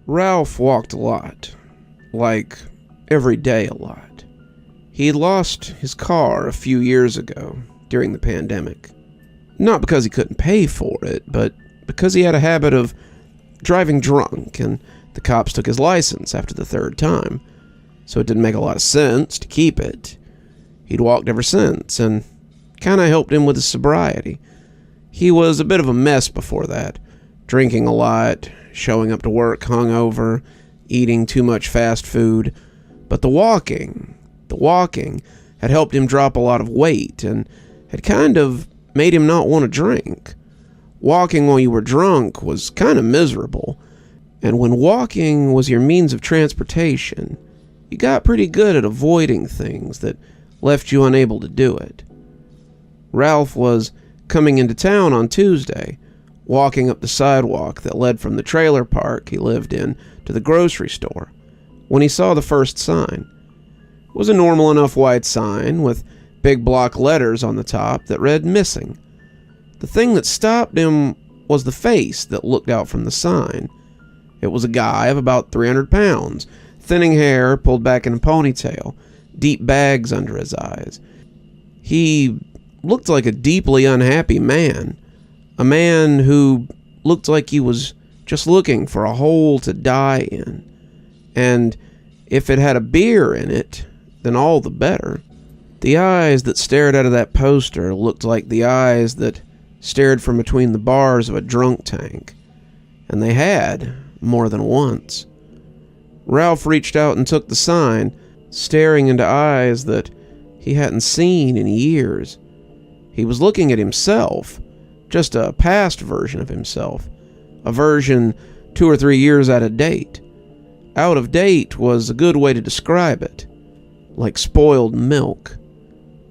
Ralph walked a lot. Like, every day a lot. He had lost his car a few years ago, during the pandemic. Not because he couldn't pay for it, but because he had a habit of driving drunk, and the cops took his license after the third time, so it didn't make a lot of sense to keep it. He'd walked ever since, and kinda helped him with his sobriety. He was a bit of a mess before that, drinking a lot, showing up to work hungover, eating too much fast food, but the walking had helped him drop a lot of weight, and had kind of made him not want to drink. Walking while you were drunk was kind of miserable, and when walking was your means of transportation, you got pretty good at avoiding things that left you unable to do it. Ralph was coming into town on Tuesday, walking up the sidewalk that led from the trailer park he lived in to the grocery store, when he saw the first sign. It was a normal enough white sign with big block letters on the top that read "Missing." The thing that stopped him was the face that looked out from the sign. It was a guy of about 300 pounds, thinning hair pulled back in a ponytail, deep bags under his eyes. He looked like a deeply unhappy man, a man who looked like he was just looking for a hole to die in. And if it had a beer in it, then all the better. The eyes that stared out of that poster looked like the eyes that stared from between the bars of a drunk tank. And they had, more than once. Ralph reached out and took the sign, staring into eyes that he hadn't seen in years. He was looking at himself, just a past version of himself, a version 2 or 3 years out of date. Out of date was a good way to describe it, like spoiled milk.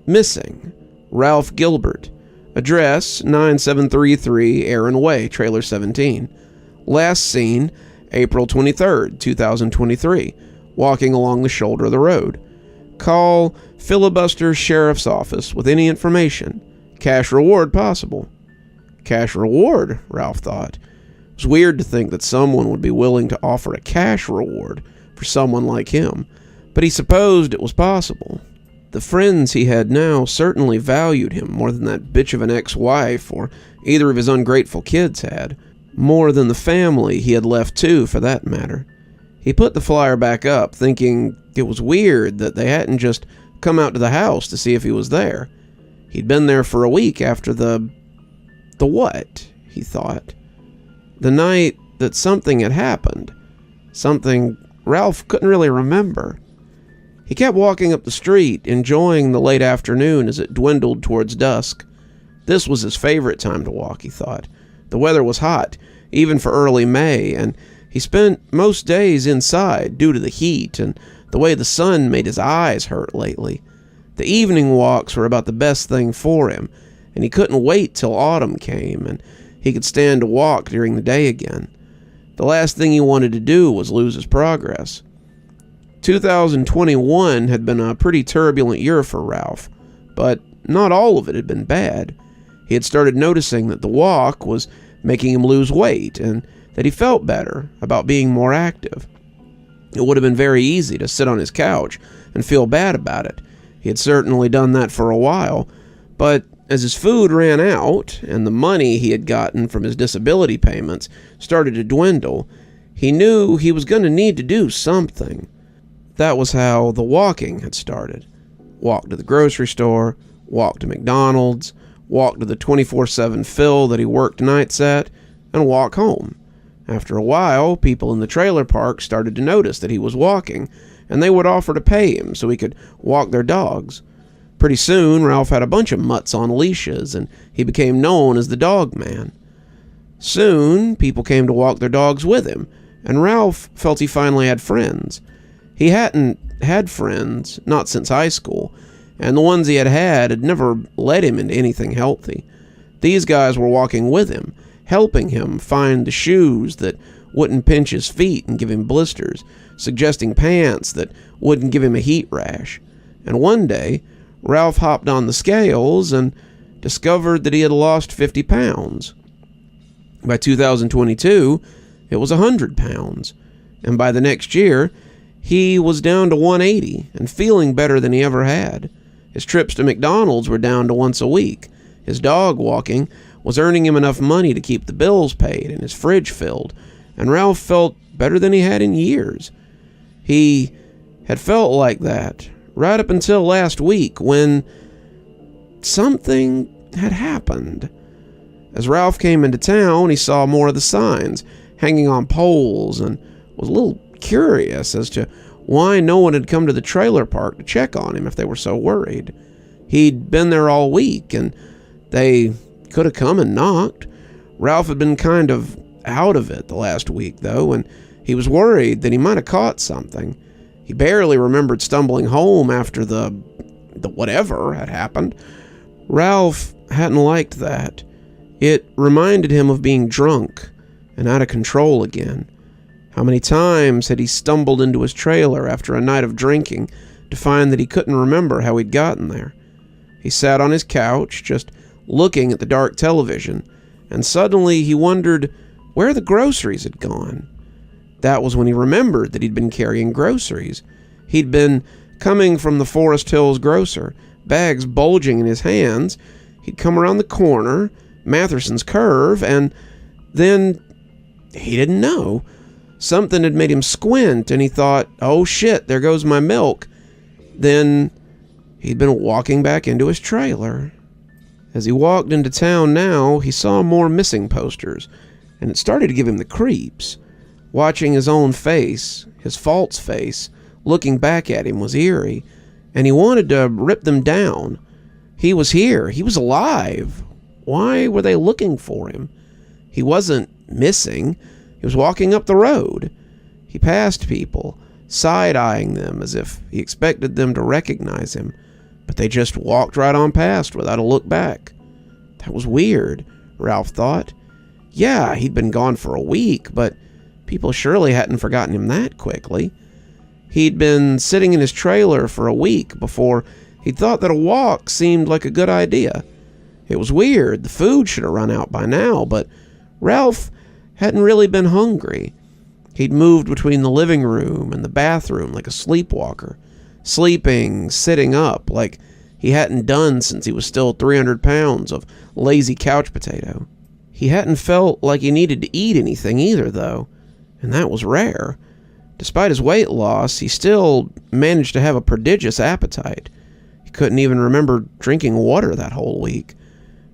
Missing, Ralph Gilbert. Address, 9733 Aaron Way, Trailer 17. Last seen, April 23rd, 2023, walking along the shoulder of the road. Call Filibuster Sheriff's Office with any information. Cash reward possible. Cash reward, Ralph thought. It was weird to think that someone would be willing to offer a cash reward for someone like him, but he supposed it was possible. The friends he had now certainly valued him more than that bitch of an ex-wife or either of his ungrateful kids had. More than the family he had left too, for that matter. He put the flyer back up, thinking it was weird that they hadn't just come out to the house to see if he was there. He'd been there for a week after the what, he thought. The night that something had happened. Something Ralph couldn't really remember. He kept walking up the street, enjoying the late afternoon as it dwindled towards dusk. This was his favorite time to walk, he thought. The weather was hot, even for early May, and he spent most days inside due to the heat and the way the sun made his eyes hurt lately. The evening walks were about the best thing for him, and he couldn't wait till autumn came and he could stand to walk during the day again. The last thing he wanted to do was lose his progress. 2021 had been a pretty turbulent year for Ralph, but not all of it had been bad. He had started noticing that the walk was making him lose weight and that he felt better about being more active. It would have been very easy to sit on his couch and feel bad about it. He had certainly done that for a while, but as his food ran out and the money he had gotten from his disability payments started to dwindle, he knew he was going to need to do something. That was how the walking had started. Walk to the grocery store, walk to McDonald's, walk to the 24/7 Phil that he worked nights at, and walk home. After a while, people in the trailer park started to notice that he was walking, and they would offer to pay him so he could walk their dogs. Pretty soon, Ralph had a bunch of mutts on leashes, and he became known as the Dog Man. Soon, people came to walk their dogs with him, and Ralph felt he finally had friends. He hadn't had friends, not since high school, and the ones he had never led him into anything healthy. These guys were walking with him, helping him find the shoes that wouldn't pinch his feet and give him blisters, suggesting pants that wouldn't give him a heat rash. And one day, Ralph hopped on the scales and discovered that he had lost 50 pounds. By 2022, it was 100 pounds. and by the next year, he was down to 180 and feeling better than he ever had. His trips to McDonald's were down to once a week. His dog walking was earning him enough money to keep the bills paid and his fridge filled, and Ralph felt better than he had in years. He had felt like that right up until last week when something had happened. As Ralph came into town, he saw more of the signs hanging on poles and was a little curious as to why no one had come to the trailer park to check on him if they were so worried. He'd been there all week, and they could have come and knocked. Ralph had been kind of out of it the last week, though, and he was worried that he might have caught something. He barely remembered stumbling home after the whatever had happened. Ralph hadn't liked that. It reminded him of being drunk and out of control again. How many times had he stumbled into his trailer after a night of drinking to find that he couldn't remember how he'd gotten there? He sat on his couch, just looking at the dark television, and suddenly he wondered where the groceries had gone. That was when he remembered that he'd been carrying groceries. He'd been coming from the Forest Hills grocer, bags bulging in his hands. He'd come around the corner, Matherson's curve, and then he didn't know. Something had made him squint, and he thought, oh shit, there goes my milk. Then he'd been walking back into his trailer. As he walked into town now, he saw more missing posters, and it started to give him the creeps. Watching his own face, his false face, looking back at him was eerie, and he wanted to rip them down. He was here. He was alive. Why were they looking for him? He wasn't missing. He was walking up the road. He passed people, side-eyeing them as if he expected them to recognize him, but they just walked right on past without a look back. That was weird, Ralph thought. Yeah, he'd been gone for a week, but people surely hadn't forgotten him that quickly. He'd been sitting in his trailer for a week before he'd thought that a walk seemed like a good idea. It was weird. The food should have run out by now, but Ralph hadn't really been hungry. He'd moved between the living room and the bathroom like a sleepwalker, sleeping, sitting up, like he hadn't done since he was still 300 pounds of lazy couch potato. He hadn't felt like he needed to eat anything either, though, and that was rare. Despite his weight loss, he still managed to have a prodigious appetite. He couldn't even remember drinking water that whole week.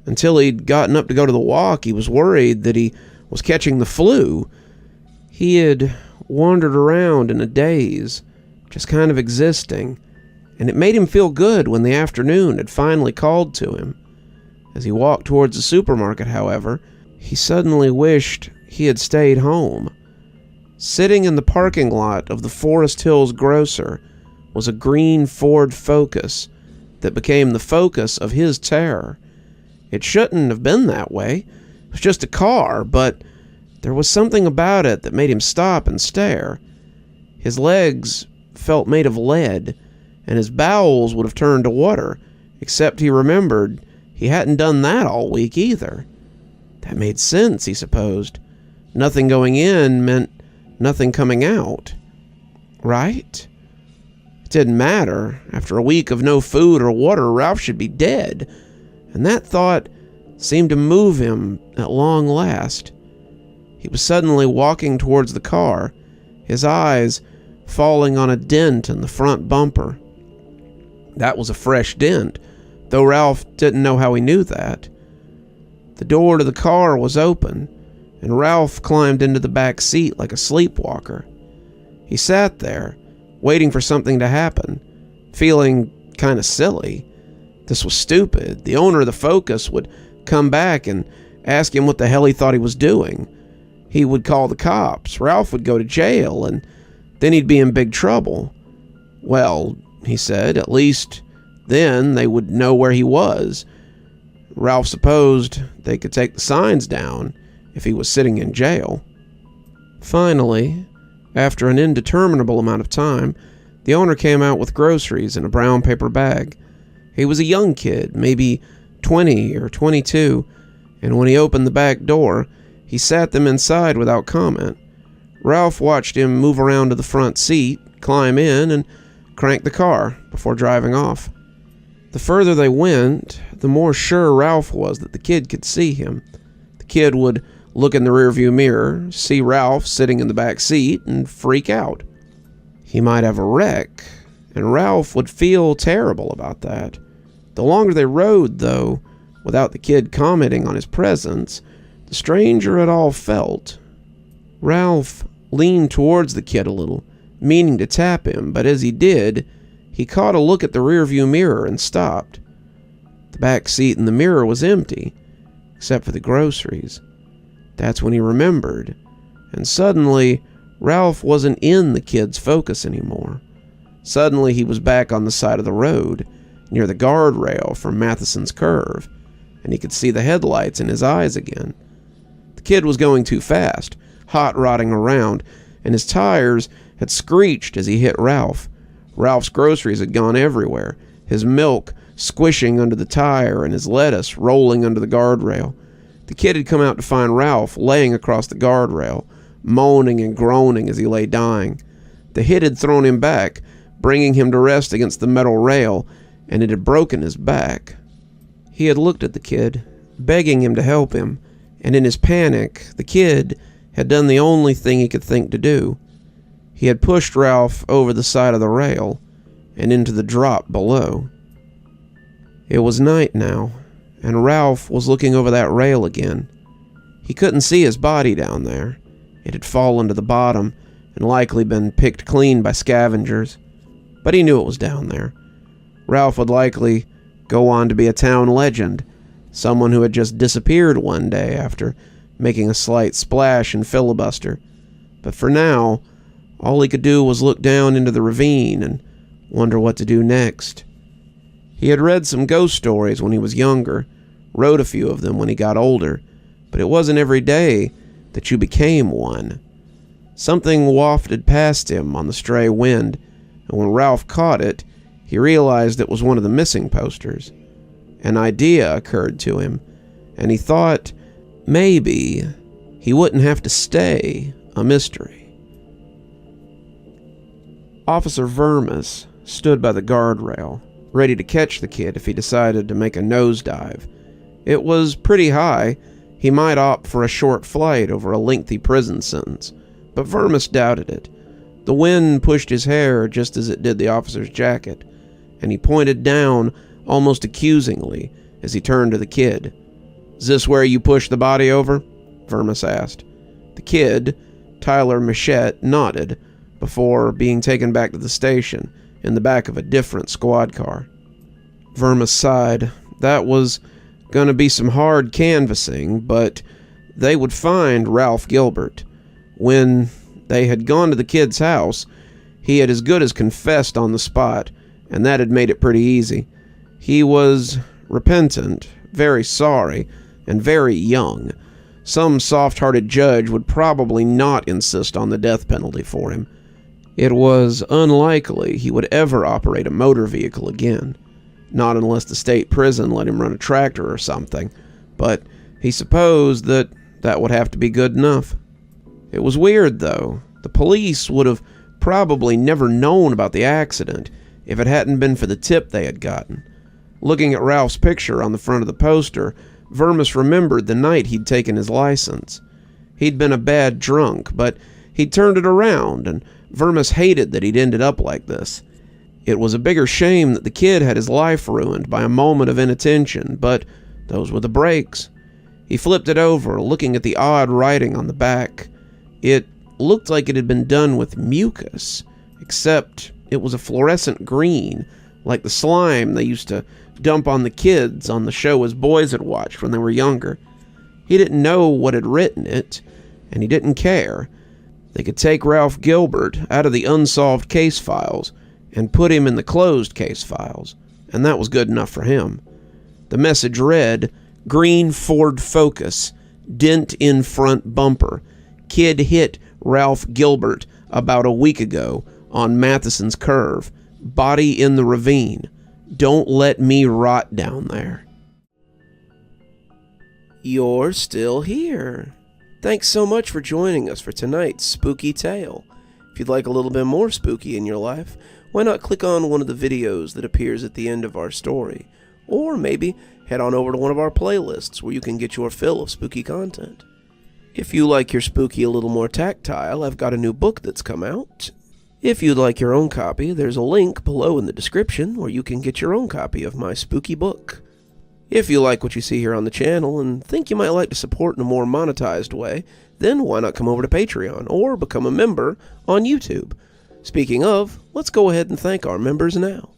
Until he'd gotten up to go to the walk, he was worried that he was catching the flu. He had wandered around in a daze, just kind of existing, and it made him feel good when the afternoon had finally called to him. As he walked towards the supermarket, however, he suddenly wished he had stayed home. Sitting in the parking lot of the Forest Hills grocer was a green Ford Focus that became the focus of his terror. It shouldn't have been that way. It was just a car, but there was something about it that made him stop and stare. His legs felt made of lead, and his bowels would have turned to water, except he remembered he hadn't done that all week either. That made sense, he supposed. Nothing going in meant nothing coming out. Right? It didn't matter. After a week of no food or water, Ralph should be dead. And that thought seemed to move him at long last. He was suddenly walking towards the car, his eyes falling on a dent in the front bumper. That was a fresh dent, though Ralph didn't know how he knew that. The door to the car was open, and Ralph climbed into the back seat like a sleepwalker. He sat there, waiting for something to happen, feeling kind of silly. This was stupid. The owner of the Focus would come back and ask him what the hell he thought he was doing. He would call the cops. Ralph would go to jail, and then he'd be in big trouble. Well, he said, at least then they would know where he was. Ralph supposed they could take the signs down if he was sitting in jail. Finally, after an indeterminable amount of time, the owner came out with groceries in a brown paper bag. He was a young kid, maybe 20 or 22, and when he opened the back door, he sat them inside without comment. Ralph watched him move around to the front seat, climb in, and crank the car before driving off. The further they went, the more sure Ralph was that the kid could see him. The kid would look in the rearview mirror, see Ralph sitting in the back seat, and freak out. He might have a wreck, and Ralph would feel terrible about that. The longer they rode, though, without the kid commenting on his presence, the stranger it all felt. Ralph leaned towards the kid a little, meaning to tap him, but as he did, he caught a look at the rearview mirror and stopped. The back seat in the mirror was empty, except for the groceries. That's when he remembered, and suddenly, Ralph wasn't in the kid's focus anymore. Suddenly, he was back on the side of the road, near the guardrail from Matheson's curve, and he could see the headlights in his eyes again. The kid was going too fast, hot-rodding around, and his tires had screeched as he hit Ralph. Ralph's groceries had gone everywhere, his milk squishing under the tire and his lettuce rolling under the guardrail. The kid had come out to find Ralph laying across the guardrail, moaning and groaning as he lay dying. The hit had thrown him back, bringing him to rest against the metal rail, and it had broken his back. He had looked at the kid, begging him to help him, and in his panic, the kid had done the only thing he could think to do. He had pushed Ralph over the side of the rail and into the drop below. It was night now, and Ralph was looking over that rail again. He couldn't see his body down there. It had fallen to the bottom and likely been picked clean by scavengers, but he knew it was down there. Ralph would likely go on to be a town legend, someone who had just disappeared one day after making a slight splash and filibuster. But for now, all he could do was look down into the ravine and wonder what to do next. He had read some ghost stories when he was younger, wrote a few of them when he got older, but it wasn't every day that you became one. Something wafted past him on the stray wind, and when Ralph caught it, he realized it was one of the missing posters. An idea occurred to him, and he thought maybe he wouldn't have to stay a mystery. Officer Vermis stood by the guardrail, ready to catch the kid if he decided to make a nosedive. It was pretty high. He might opt for a short flight over a lengthy prison sentence, but Vermis doubted it. The wind pushed his hair just as it did the officer's jacket, and he pointed down almost accusingly as he turned to the kid. "Is this where you pushed the body over?" Vermis asked. The kid, Tyler Machette, nodded before being taken back to the station in the back of a different squad car. Vermis sighed. That was going to be some hard canvassing, but they would find Ralph Gilbert. When they had gone to the kid's house, he had as good as confessed on the spot, and that had made it pretty easy. He was repentant, very sorry, and very young. Some soft-hearted judge would probably not insist on the death penalty for him. It was unlikely he would ever operate a motor vehicle again, not unless the state prison let him run a tractor or something, but he supposed that would have to be good enough. It was weird, though. The police would have probably never known about the accident if it hadn't been for the tip they had gotten. Looking at Ralph's picture on the front of the poster, Vermis remembered the night he'd taken his license. He'd been a bad drunk, but he'd turned it around, and Vermis hated that he'd ended up like this. It was a bigger shame that the kid had his life ruined by a moment of inattention, but those were the breaks. He flipped it over, looking at the odd writing on the back. It looked like it had been done with mucus, except it was a fluorescent green, like the slime they used to dump on the kids on the show his boys had watched when they were younger. He didn't know what had written it, and he didn't care. They could take Ralph Gilbert out of the unsolved case files and put him in the closed case files, and that was good enough for him. The message read, "Green Ford Focus, dent in front bumper. Kid hit Ralph Gilbert about a week ago on Matheson's curve. Body in the ravine. Don't let me rot down there." "You're still here," Thanks so much for joining us for tonight's spooky tale. If you'd like a little bit more spooky in your life, why not click on one of the videos that appears at the end of our story, or maybe head on over to one of our playlists where you can get your fill of spooky content. If you like your spooky a little more tactile, I've got a new book that's come out. If you'd like your own copy, there's a link below in the description where you can get your own copy of my spooky book. If you like what you see here on the channel and think you might like to support in a more monetized way, then why not come over to Patreon or become a member on YouTube? Speaking of, let's go ahead and thank our members now.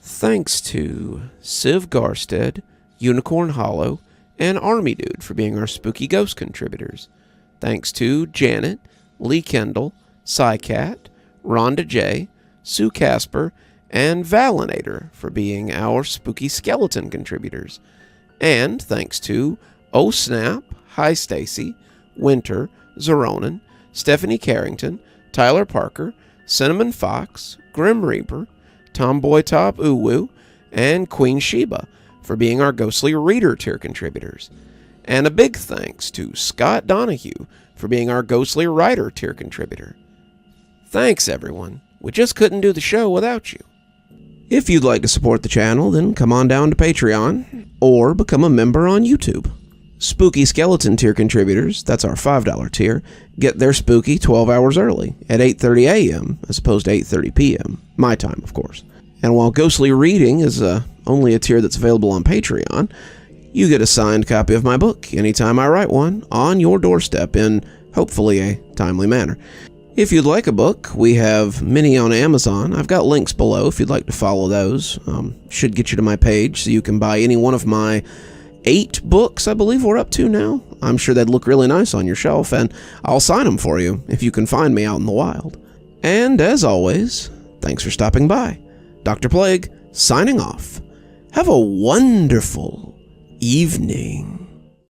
Thanks to Civ Garstad, Unicorn Hollow, and Army Dude for being our spooky ghost contributors. Thanks to Janet, Lee Kendall, Saikat, Ronda J, Sue Casper, and Valinator for being our spooky skeleton contributors. And thanks to Oh Snap, Hi Stacy, Winter, Xaronan, Stephanie Carrington, Tyler Parker, Cinnamon Fox, Grim Reaper, TomBoiTopUwU, and Queen Sheebah for being our ghostly reader tier contributors. And a big thanks to Scott Donahue for being our ghostly writer tier contributor. Thanks everyone, we just couldn't do the show without you. If you'd like to support the channel, then come on down to Patreon or become a member on YouTube. Spooky Skeleton tier contributors, that's our $5 tier, get their spooky 12 hours early at 8:30 a.m. as opposed to 8:30 p.m. my time, of course. And while Ghostly Reading is only a tier that's available on Patreon, you get a signed copy of my book anytime I write one on your doorstep in, hopefully, a timely manner. If you'd like a book, we have many on Amazon. I've got links below if you'd like to follow those. Should get you to my page so you can buy any one of my 8 books I believe we're up to now. I'm sure they'd look really nice on your shelf, and I'll sign them for you if you can find me out in the wild. And as always, thanks for stopping by. Dr. Plague, signing off. Have a wonderful evening.